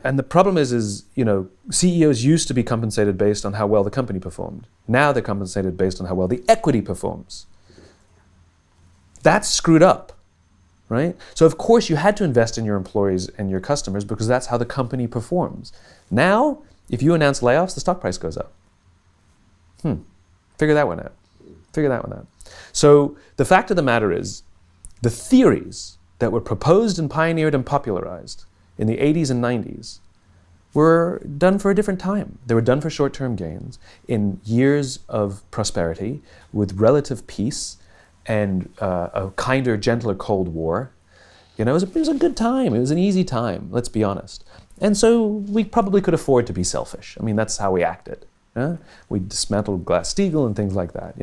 And the problem is, CEOs used to be compensated based on how well the company performed. Now they're compensated based on how well the equity performs. That's screwed up, right? So of course you had to invest in your employees and your customers because that's how the company performs. Now, if you announce layoffs, the stock price goes up. Figure that one out. So the fact of the matter is, the theories that were proposed and pioneered and popularized in the 80s and 90s were done for a different time. They were done for short-term gains in years of prosperity with relative peace and a kinder, gentler Cold War. It was a good time. It was an easy time, let's be honest. And so we probably could afford to be selfish. I mean, that's how we acted. We dismantled Glass-Steagall and things like that,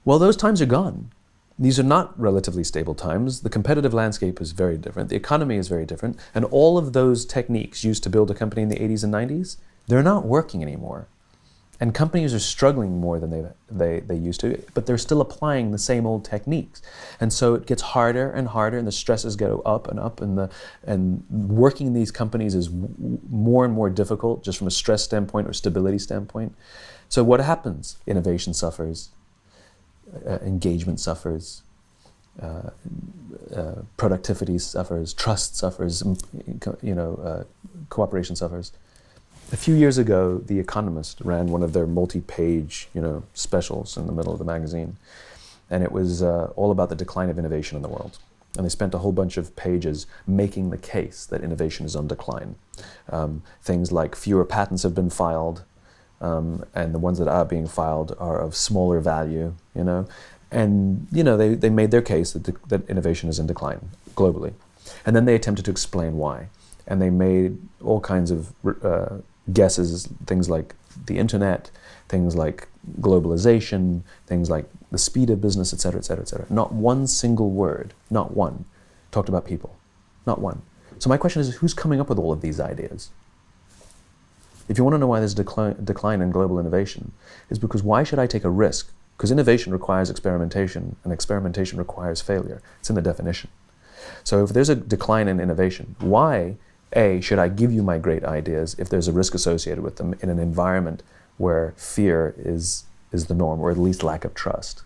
Well, those times are gone. These are not relatively stable times. The competitive landscape is very different. The economy is very different. And all of those techniques used to build a company in the 80s and 90s, they're not working anymore. And companies are struggling more than they used to, but they're still applying the same old techniques. And so it gets harder and harder, and the stresses go up, and working in these companies is more and more difficult just from a stress standpoint or stability standpoint. So what happens? Innovation suffers. Engagement suffers, productivity suffers, trust suffers, cooperation suffers. A few years ago, The Economist ran one of their multi-page, specials in the middle of the magazine, and it was all about the decline of innovation in the world. And they spent a whole bunch of pages making the case that innovation is on decline. Things like fewer patents have been filed, and the ones that are being filed are of smaller value, and they made their case that innovation is in decline globally, and then they attempted to explain why, and they made all kinds of guesses, things like the internet, things like globalization, things like the speed of business, et cetera, et cetera, et cetera. Not one single word, not one, talked about people, not one. So my question is, who's coming up with all of these ideas? If you want to know why there's a decline in global innovation, it's because why should I take a risk? Because innovation requires experimentation, and experimentation requires failure. It's in the definition. So if there's a decline in innovation, why, A, should I give you my great ideas if there's a risk associated with them in an environment where fear is the norm, or at least lack of trust?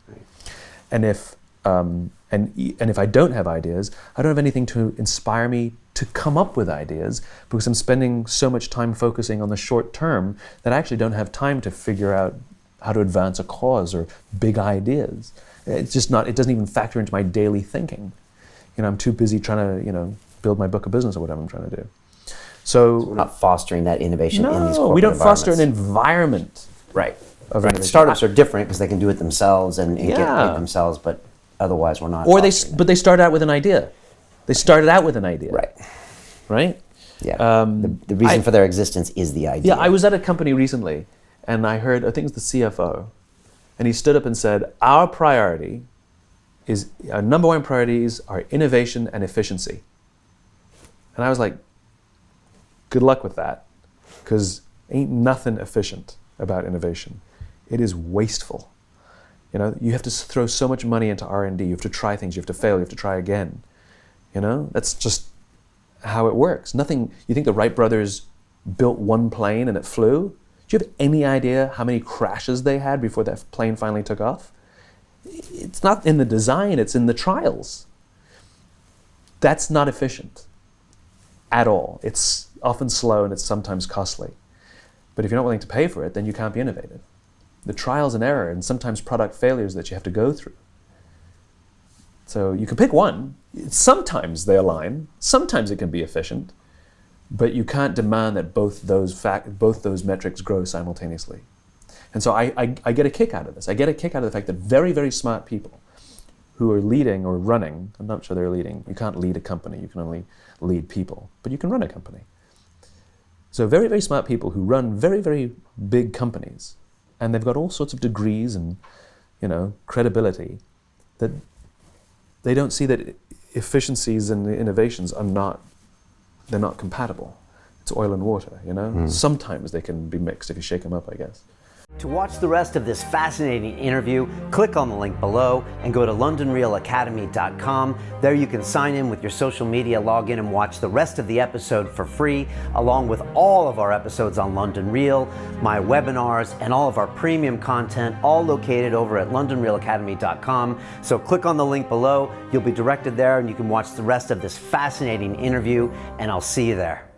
And if I don't have ideas, I don't have anything to inspire me to come up with ideas, because I'm spending so much time focusing on the short term that I actually don't have time to figure out how to advance a cause or big ideas. It's just not, it doesn't even factor into my daily thinking. I'm too busy trying to, build my book of business or whatever I'm trying to do. So we're not fostering that innovation in these corporate No, we don't foster an environment. Right. Right. Startups are different because they can do it themselves and get paid themselves, but otherwise we're not. But they start out with an idea. They started out with an idea. Right. Right? Yeah. The reason for their existence is the idea. Yeah, I was at a company recently, and I heard, I think it was the CFO, and he stood up and said, our number one priorities are innovation and efficiency. And I was like, good luck with that, because ain't nothing efficient about innovation. It is wasteful. You have to throw so much money into R&D. You have to try things. You have to fail. You have to try again. That's just how it works. Nothing. You think the Wright brothers built one plane and it flew? Do you have any idea how many crashes they had before that plane finally took off? It's not in the design. It's in the trials. That's not efficient at all. It's often slow and it's sometimes costly. But if you're not willing to pay for it, then you can't be innovative. The trials and error and sometimes product failures that you have to go through. So you can pick one. Sometimes they align. Sometimes it can be efficient. But you can't demand that both those metrics grow simultaneously. And so I get a kick out of this. I get a kick out of the fact that very, very smart people who are leading or running, I'm not sure they're leading. You can't lead a company. You can only lead people. But you can run a company. So very, very smart people who run very, very big companies, and they've got all sorts of degrees and, credibility, that they don't see that efficiencies and innovations they're not compatible. It's oil and water, Sometimes they can be mixed if you shake them up, I guess. To watch the rest of this fascinating interview, click on the link below and go to londonrealacademy.com. There you can sign in with your social media, log in and watch the rest of the episode for free, along with all of our episodes on London Real, my webinars, and all of our premium content, all located over at londonrealacademy.com. So click on the link below, you'll be directed there and you can watch the rest of this fascinating interview, and I'll see you there.